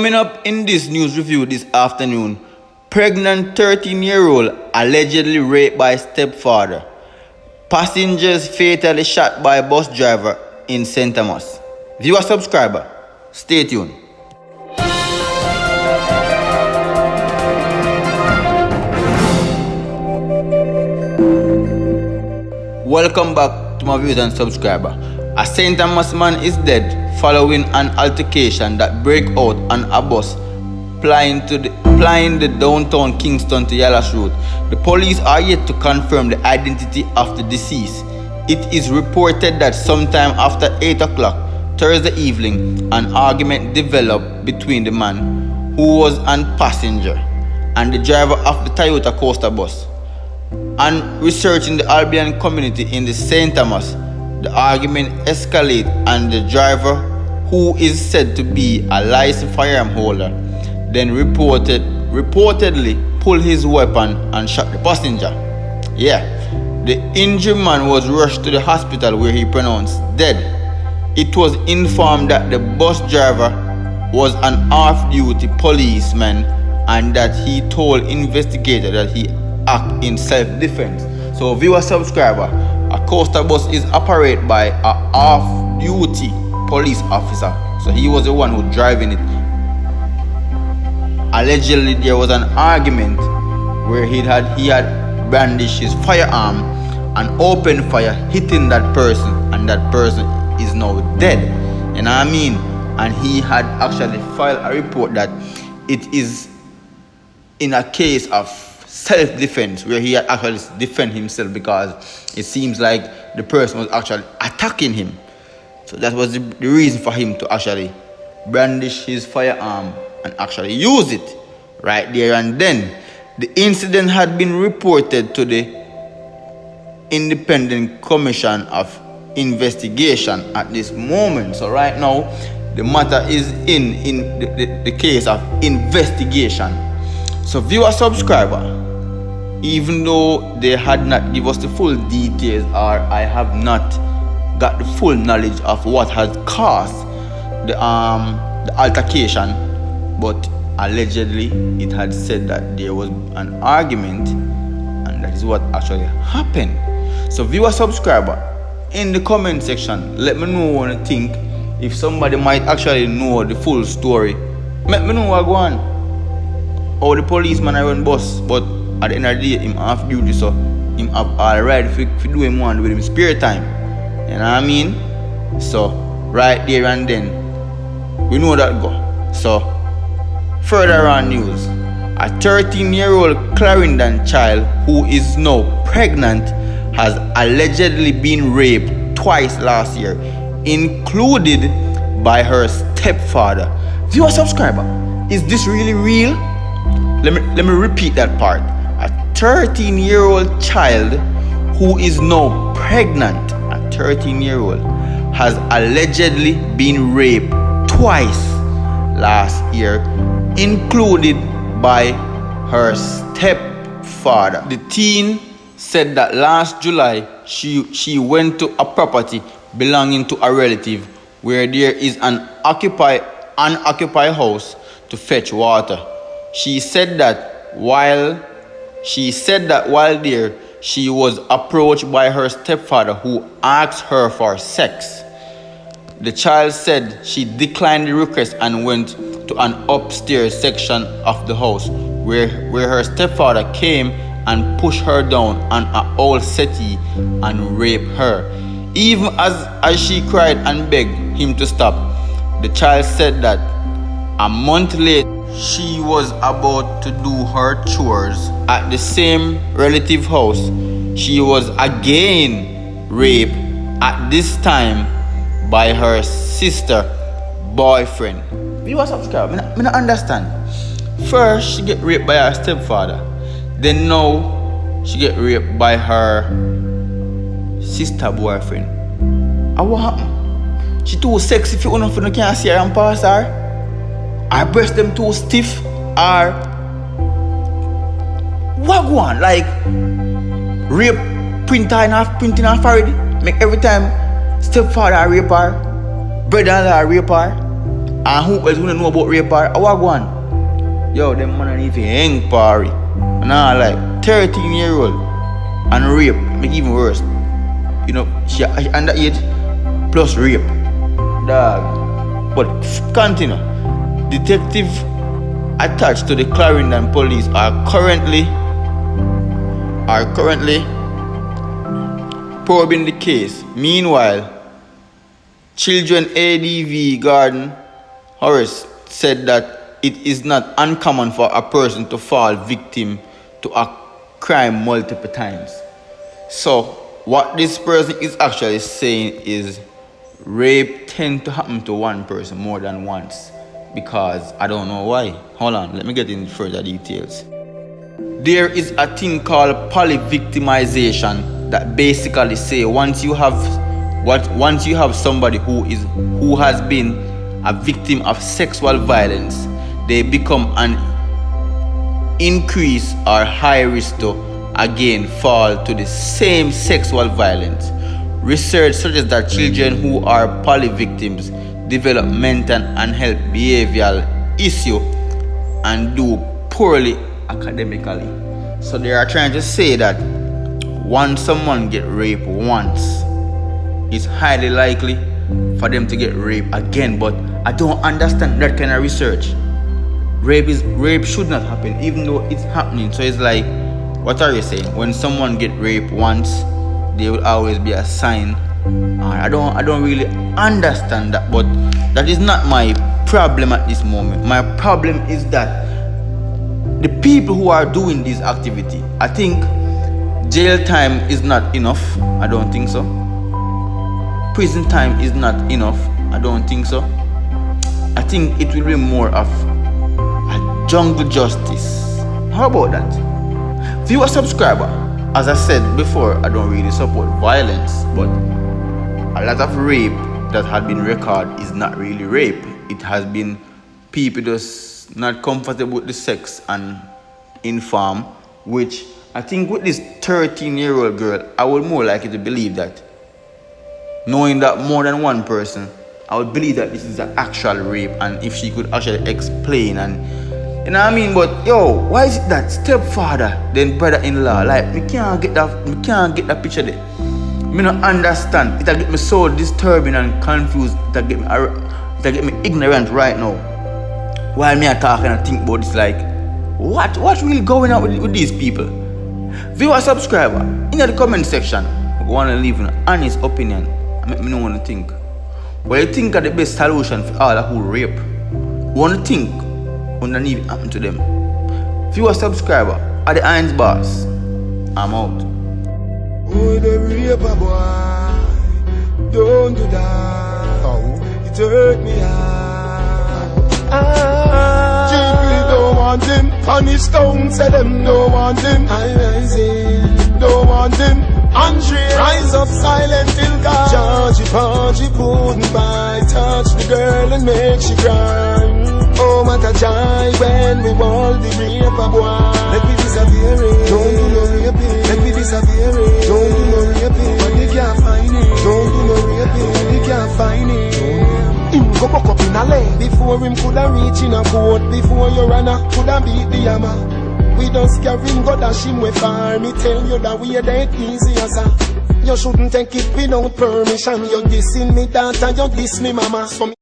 Coming up in this news review this afternoon, pregnant 13-year-old allegedly raped by stepfather. Passengers fatally shot by bus driver in St. Thomas. Viewer subscriber, stay tuned. Welcome back to my viewers and subscriber. A St. Thomas man is dead following an altercation that broke out on a bus plying the downtown Kingston to Yallahs route. The police are yet to confirm the identity of the deceased. It is reported that sometime after 8 o'clock Thursday evening, an argument developed between the man who was a passenger and the driver of the Toyota Coaster bus. On researching the Albion community in the St. Thomas, the argument escalated and the driver, who is said to be a licensed firearm holder, then reportedly pulled his weapon and shot the passenger. The injured man was rushed to the hospital where he pronounced dead. It was informed that the bus driver was an off-duty policeman and that he told investigators that he acted in self-defense. So viewer subscriber, a coaster bus is operated by an off-duty police officer. So he was the one who driving it. Allegedly there was an argument where he had brandished his firearm and opened fire, hitting that person, and that person is now dead. You know what I mean? And he had actually filed a report that it is in a case of self-defense, where he had actually defend himself because it seems like the person was actually attacking him. So that was the reason for him to actually brandish his firearm and actually use it right there and then. The incident had been reported to the Independent Commission of Investigation at this moment. So right now the matter is in the case of investigation. So viewer subscriber, even though they had not give us the full details, or I have not got the full knowledge of what had caused the altercation, but allegedly it had said that there was an argument, and that is what actually happened. So viewer subscriber, in the comment section, let me know what you think. If somebody might actually know the full story, let me know what go on. Or the policeman I run bus, but at the end of the day, him off duty, so him have all right if do him one with him spare time. You know what I mean? So right there and then, we know that go. So further on news, a 13-year-old Clarendon child who is now pregnant has allegedly been raped twice last year, included by her stepfather. Viewer subscriber, is this really real? Let me repeat that part. A 13-year-old child who is now pregnant, a 13-year-old, has allegedly been raped twice last year, included by her stepfather. The teen said that last July she went to a property belonging to a relative where there is an unoccupied house to fetch water. She said that while there, she was approached by her stepfather, who asked her for sex. The child said she declined the request and went to an upstairs section of the house where her stepfather came and pushed her down on an old settee and raped her. Even as she cried and begged him to stop, the child said that a month later, she was about to do her chores at the same relative house. She was again raped, at this time by her sister boyfriend. You want subscribe? I don't understand. First she get raped by her stepfather, then now she get raped by her sister boyfriend. And what happened? She too sexy for you can't see her and pass her? Her breast them too stiff, or what go on? Like rape printing off already. Make every time stepfather rape her, brother-in-law rape her. And who else wouldn't know about rape or wagwan? Yo, them man ain't even hang party. And I like 13-year-old and rape, make even worse. You know, she under age plus rape. Dog. But continue. Detective attached to the Clarendon police are currently probing the case. Meanwhile, Children ADV Garden Horace said that it is not uncommon for a person to fall victim to a crime multiple times. So what this person is actually saying is rape tends to happen to one person more than once, because I don't know why. Hold on, let me get in further details. There is a thing called polyvictimization that basically say once you have somebody who has been a victim of sexual violence, they become an increased or high risk to again fall to the same sexual violence. Research suggests that children who are polyvictims develop mental and health behavioral issues and do poorly academically. So they are trying to say that once someone get raped once, it's highly likely for them to get raped again. But I don't understand that kind of research. Rape should not happen, even though it's happening. So it's like, what are you saying? When someone get raped once, there will always be a sign. I don't really understand that, but that is not my problem at this moment. My problem is that the people who are doing this activity, I think jail time is not enough. I don't think so. Prison time is not enough. I don't think so. I think it will be more of a jungle justice. How about that? Viewer subscriber, as I said before, I don't really support violence, but a lot of rape that had been recorded is not really rape. It has been people just not comfortable with the sex and inform, which I think with this 13-year-old girl, I would more likely to believe that, knowing that more than one person, I would believe that this is an actual rape, and if she could actually explain, and you know what I mean. But yo, why is it that stepfather then brother-in-law? Like, me can't get that picture there. Me not understand. It'll get me so disturbing and confused. It'll get me ignorant right now. While me are talking and think about this, like, what's really going on with these people? Viewer subscriber, in the comment section, I want to leave an honest opinion and make me know what to think. What you think are the best solution for all who rape? Want to think what not even happen to them? Viewer subscriber, are the Irons Boss. I'm out. Oh, the raper boy, don't do that. Oh, it hurt me Chiefly don't want him. Punish Stone said them don't want him. I rising, don't want him. Andre, rise up silent till God. Georgie couldn't buy. Touch the girl and make she cry. Oh, what a joy when we want the raper boy. Let me disappear it. Don't do no raping. Let me disappear it. Don't do no raping. But they can't find it. Don't do no raping. But they can't find it. Him go buck up in a lane. Before him coulda reach in a court. Before your runner coulda beat the hammer. We don't scare him, go dash him with fire. Me tell you that we ain't easy as a. You shouldn't take it without permission. You dissing me daughter, you diss me mama. So